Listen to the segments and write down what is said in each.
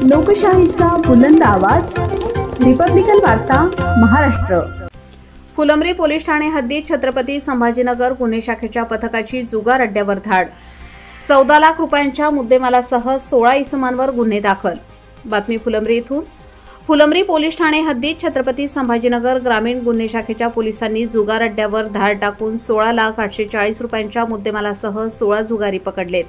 लोकशाहीचा बुलंद आवाज, रिपब्लिकन वार्ता महाराष्ट्र। फुलंब्री पोलीस ठाणे हद्दीत छत्रपती संभाजीनगर गुन्हे शाखेच्या पथकाची जुगार अड्ड्यावर धाड। 14 लाख रुपयांच्या मुद्देमालासह 16 इसमांवर गुन्हे दाखल। बातमी फुलंब्री इथून। फुलंब्री पोलीस ठाणे हद्दीत छत्रपती संभाजीनगर ग्रामीण गुन्हे शाखेच्या पोलिसांनी जुगार अड्ड्यावर धाड टाकून 16,840 रुपयांच्या मुद्देमालासह 16 जुगारी पकडलेत।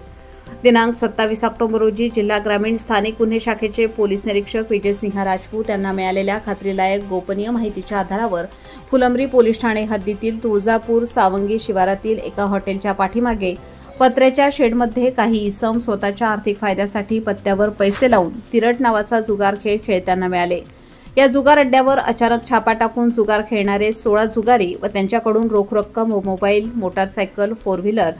दिनांक 27 ऑक्टोबर रोजी जिल्हा ग्रामीण स्थानिक गुन्हे शाखेचे पोलीस निरीक्षक विजय सिंह राजपूत यांना मिळालेल्या खात्रीलायक गोपनीय माहितीच्या आधारावर फुलंब्री पोलीस ठाणे हद्दीतील तुळजापूर सावंगी शिवारातील एका हॉटेलच्या पाठीमागे पत्र्याच्या शेडमध्ये काही इसम स्वतःच्या आर्थिक फायद्यासाठी पत्त्यावर पैसे लावून तिरट नावाचा जुगार खेळ खेळताना मिळाले। या जुगार अड्ड्यावर अचानक छापा टाकून जुगार खेळणारे 16 जुगारी व त्यांच्याकडून रोख रक्कम व मोबाईल, मोटारसायकल, 4 व्हीलर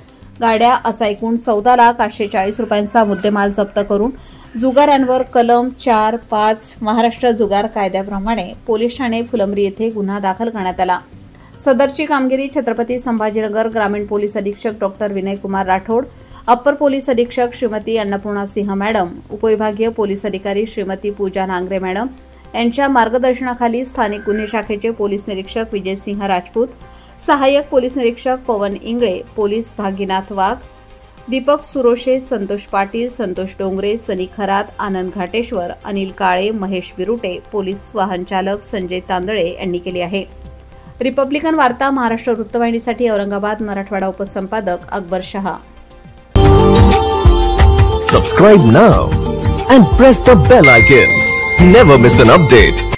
गाड्या असा एकूण 14,840 रुपयांचा मुद्देमाल जप्त करून जुगाऱ्यांवर कलम 4-5 महाराष्ट्र जुगार कायद्याप्रमाणे पोलीस ठाणे फुलंब्री येथे गुन्हा दाखल करण्यात आला। सदरची कामगिरी छत्रपती संभाजीनगर ग्रामीण पोलीस अधीक्षक डॉ. विनयकुमार राठोड, अप्पर पोलीस अधीक्षक श्रीमती अन्नपूर्णा सिंह मॅडम, उपविभागीय पोलीस अधिकारी श्रीमती पूजा नांगरे मॅडम यांच्या मार्गदर्शनाखाली स्थानिक गुन्हे शाखेचे पोलीस निरीक्षक विजय सिंह राजपूत, सहाय्यक पोलीस निरीक्षक पवन इंगळे, पोलीस भागीनाथ वाघ, दीपक सुरोशे, संतोष पाटील, संतोष डोंगरे, सनी खरात, आनंद घाटेश्वर, अनिल काळे, महेश बिरुटे, पोलीस वाहन चालक संजय तांदळे यांनी केली आहे। रिपब्लिकन वार्ता Maharashtra वृत्तवाहिनीसाठी Aurangabad Marathwada उपसंपादक Akbar Shah. Subscribe now and press the bell icon. Never miss an update.